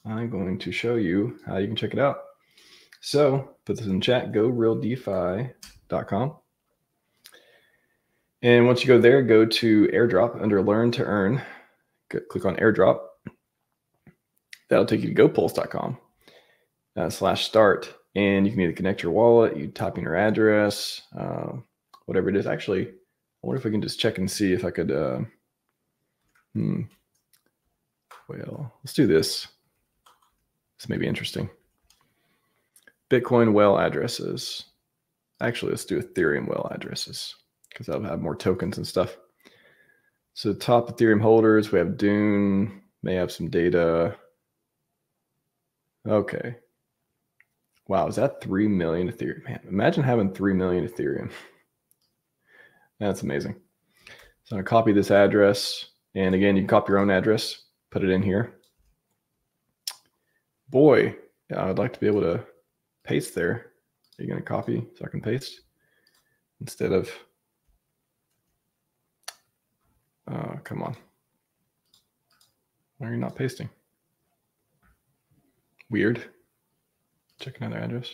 I'm going to show you how you can check it out. So put this in chat, gorealdefi.com. And once you go there, go to airdrop under learn to earn. Click on airdrop. That'll take you to gopulse.com /start. And you can either connect your wallet, you type in your address, whatever it is. Actually, I wonder if we can just check and see if I could. Well, let's do this. This may be interesting. Bitcoin well addresses. Actually, let's do Ethereum well addresses because that'll have more tokens and stuff. So top Ethereum holders, we have Dune, may have some data. Okay. Wow, is that 3 million Ethereum? Man, imagine having 3 million Ethereum. That's amazing. So I'm gonna copy this address. And again, you can copy your own address, put it in here. Boy, yeah, I'd like to be able to paste there. Are you gonna copy so I can paste? Instead of, come on. Why are you not pasting? Weird. Check another address.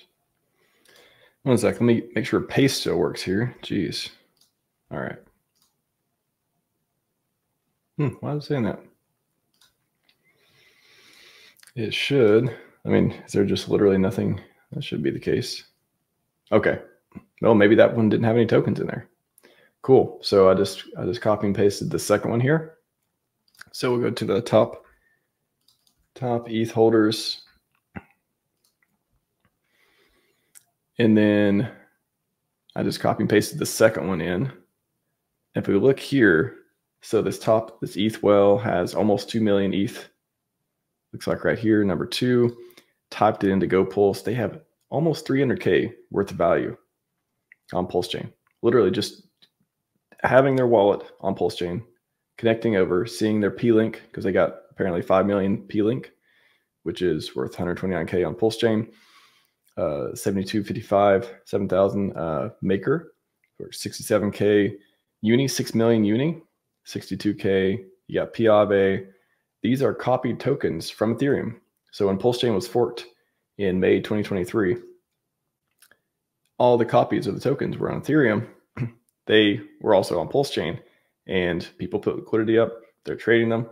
One sec, let me make sure paste still works here. Jeez. All right. Why is it saying that? It should. I mean, is there just literally nothing? That should be the case. Okay. Well, maybe that one didn't have any tokens in there. Cool. So I just copy and pasted the second one here. So we'll go to the top ETH holders. And then I just copy and pasted the second one in. If we look here, so this ETH well has almost 2 million ETH. Looks like right here, number 2, typed it into GoPulse. They have almost 300K worth of value on PulseChain. Literally just having their wallet on PulseChain, connecting over, seeing their P-Link, because they got apparently 5 million P-Link, which is worth 129K on PulseChain. 7255, 7,000 Maker for 67K. Uni, 6 million Uni, 62K. You got Piave. These are copied tokens from Ethereum. So when PulseChain was forked in May 2023, all the copies of the tokens were on Ethereum. They were also on PulseChain, and people put liquidity up. They're trading them,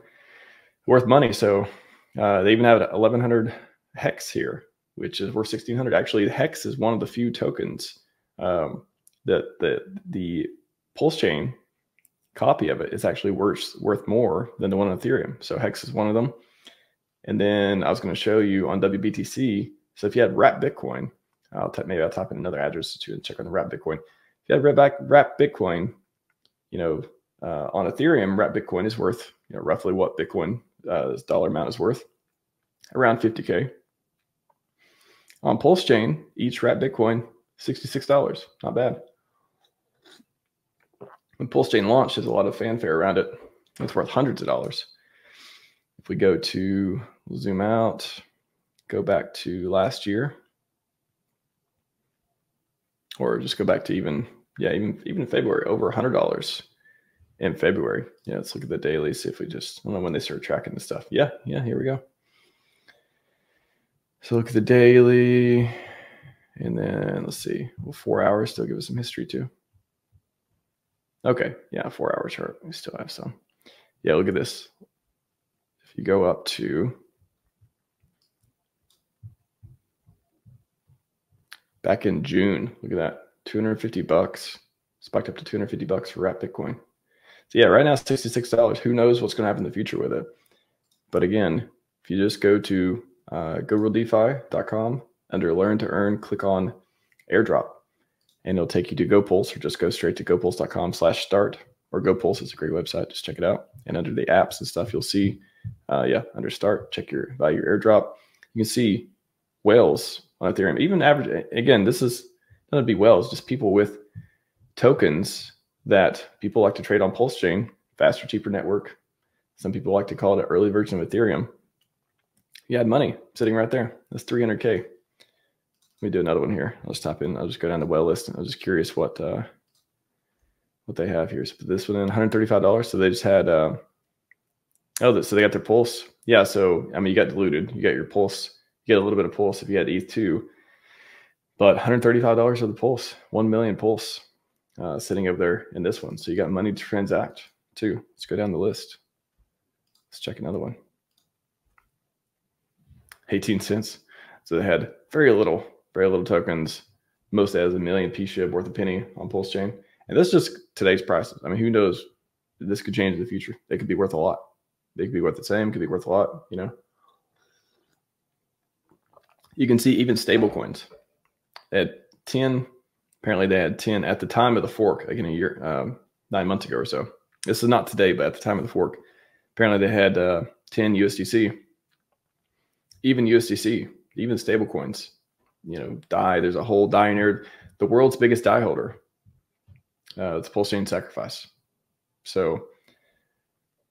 worth money. So they even have 1,100 Hex here, which is worth 1,600. Actually, Hex is one of the few tokens that the PulseChain copy of it is actually worth more than the one on Ethereum. So Hex is one of them. And then I was going to show you on WBTC. So if you had wrap Bitcoin, maybe I'll type in another address to check on the wrap Bitcoin. If you had wrap Bitcoin, on Ethereum, wrap Bitcoin is worth roughly what Bitcoin dollar amount is worth, around 50K. On PulseChain, each wrap Bitcoin, $66. Not bad. When PulseChain launched, there's a lot of fanfare around it. It's worth hundreds of dollars. If we go to, we'll zoom out, go back to last year, or just go back to even February, over $100 in February. Yeah, let's look at the daily, see if I don't know when they start tracking this stuff. Yeah, here we go. So look at the daily, and then let's see. Well, 4 hours still give us some history too. Okay, yeah, 4 hour chart. We still have some. Yeah, look at this. If you go up to back in June, look at that, $250. Spiked up to $250 for wrap Bitcoin. So yeah, right now it's $66. Who knows what's going to happen in the future with it? But again, if you just go to gorealdefi.com under learn to earn, click on airdrop, and it'll take you to GoPulse, or just go straight to gopulse.com/start, or GoPulse is a great website. Just check it out. And under the apps and stuff, you'll see, under start, check your value airdrop. You can see whales on Ethereum, even average. Again, this is not to be whales, just people with tokens that people like to trade on PulseChain, faster, cheaper network. Some people like to call it an early version of Ethereum. You had money sitting right there. That's 300K. Let me do another one here. I'll just type in. I'll just go down the well list. I was just curious what they have here. So this one in $135. So they just had Oh, so they got their Pulse. Yeah, so I mean, you got diluted. You got your Pulse. You get a little bit of Pulse if you had ETH too. But $135 of the Pulse, 1 million Pulse sitting over there in this one. So you got money to transact too. Let's go down the list. Let's check another one. 18 cents. So they had very little tokens. Most as a million P-SHIB worth a penny on PulseChain. And that's just today's prices. I mean, who knows? This could change in the future. They could be worth a lot. They could be worth the same, could be worth a lot, you know. You can see even stable coins at 10. Apparently they had 10 at the time of the fork, like in a year, 9 months ago or so. This is not today, but at the time of the fork, apparently they had 10 USDC. Even USDC, even stable coins, you know, DAI. There's a whole DAI nerd, the world's biggest DAI holder. It's PulseChain Sacrifice. So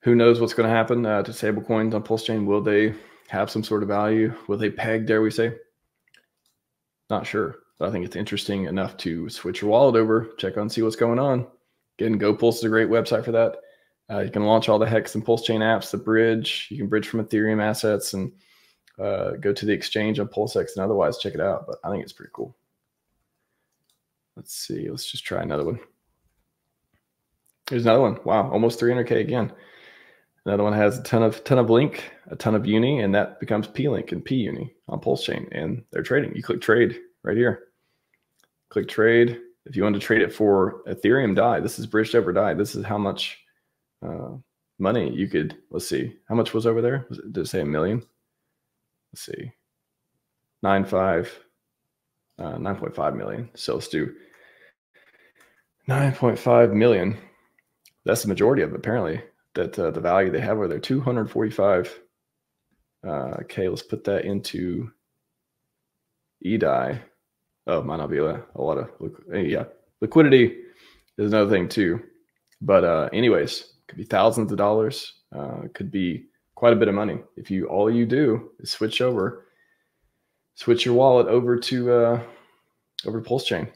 who knows what's going to happen to stable coins on PulseChain? Will they have some sort of value? Will they peg, dare we say? Not sure, but I think it's interesting enough to switch your wallet over, check on, see what's going on. Again, GoPulse is a great website for that. You can launch all the Hex and PulseChain apps, the bridge. You can bridge from Ethereum assets and go to the exchange on PulseX and otherwise check it out. But I think it's pretty cool. Let's see. Let's just try another one. Here's another one. Wow, almost 300K again. Another one has a ton of Link, a ton of Uni, and that becomes P-Link and P-Uni on PulseChain, and they're trading. You click trade right here. Click trade. If you want to trade it for Ethereum DAI, this is bridged over DAI. This is how much money you could, let's see, how much was over there? Did it say a million? Let's see, 9.5 million. So let's do 9.5 million. That's the majority of it, apparently. That the value they have over there, 245. Okay, let's put that into eDAI. Oh, it might not be a lot of liquidity is another thing too. But anyways, could be thousands of dollars. Could be quite a bit of money if all you do is switch your wallet over to PulseChain.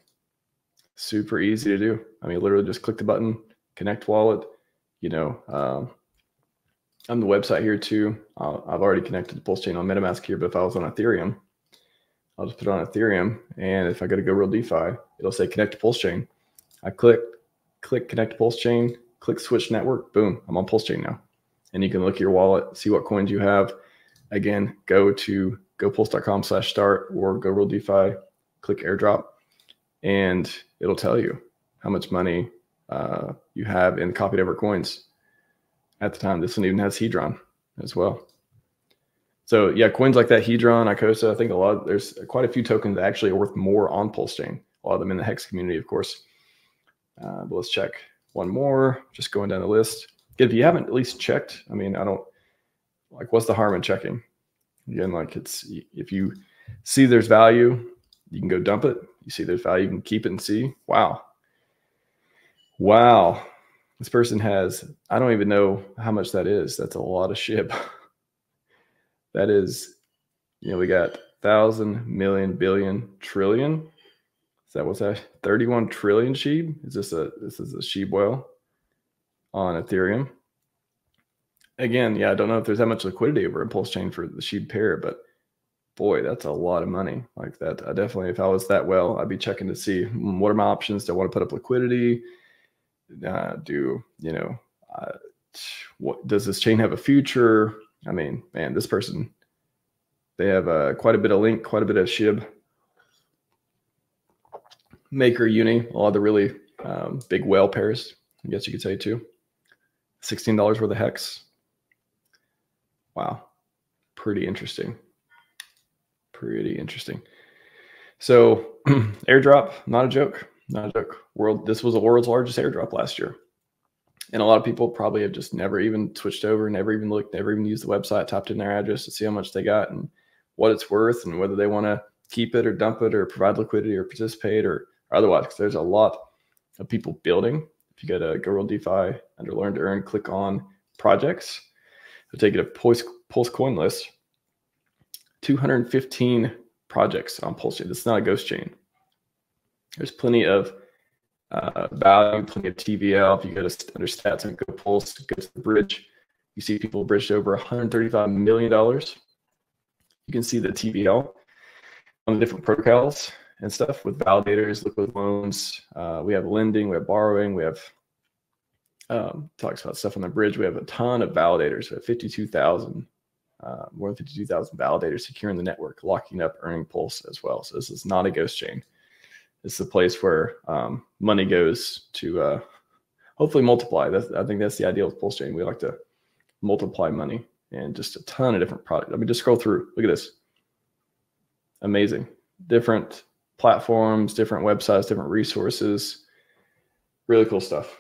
Super easy to do. I mean, literally just click the button, connect wallet. You know, on the website here too. I've already connected to PulseChain on MetaMask here, but if I was on Ethereum, I'll just put it on Ethereum. And if I go to Real DeFi, it'll say connect to PulseChain. I click connect to PulseChain, click switch network, boom, I'm on PulseChain now. And you can look at your wallet, see what coins you have. Again, go to gopulse.com/start or go Real DeFi, click airdrop, and it'll tell you how much money you have in copied over coins at the time. This one even has Hedron as well. So yeah, coins like that, Hedron, Icosa, I think there's quite a few tokens that actually are worth more on PulseChain. A lot of them in the Hex community, of course. But let's check one more, just going down the list. If you haven't at least checked, I mean, what's the harm in checking? Again, if you see there's value, you can go dump it. You see there's value, you can keep it and see. Wow. This person has, I don't even know how much that is. That's a lot of SHIB. That is, we got 1,000, million, billion, trillion. What's that? 31 trillion SHIB? This is a SHIB whale on Ethereum. Again, yeah, I don't know if there's that much liquidity over in PulseChain for the SHIB pair, but boy, that's a lot of money like that. I definitely, if I was that well, I'd be checking to see what are my options. Do I want to put up liquidity? What does this chain have a future? I mean, man, this person, they have quite a bit of Link, quite a bit of SHIB, Maker, Uni, a lot of the really big whale pairs, I guess you could say too. $16 worth of Hex. Wow, pretty interesting. Pretty interesting. So airdrop, not a joke. Not a joke. This was the world's largest airdrop last year. And a lot of people probably have just never even switched over, never even looked, never even used the website, typed in their address to see how much they got and what it's worth and whether they want to keep it or dump it or provide liquidity or participate or otherwise. Because there's a lot of people building. If you go to Go Real DeFi under Learn to Earn, click on projects. It'll take you to Pulse coin list. 215 projects on PulseChain. This is not a ghost chain. There's plenty of value, plenty of TVL. If you go to under stats and go Pulse, go to the bridge, You see people bridged over $135 million. You can see the TVL on the different protocols and stuff with validators, liquid loans. We have lending, we have borrowing, we have talks about stuff on the bridge. We have a ton of validators. We have 52,000, more than 52,000 validators securing the network, locking up earning Pulse as well. So this is not a ghost chain. This is a place where money goes to hopefully multiply. I think that's the ideal of PulseChain. We like to multiply money and just a ton of different products. I mean, just scroll through. Look at this. Amazing. Different platforms, different websites, different resources. Really cool stuff.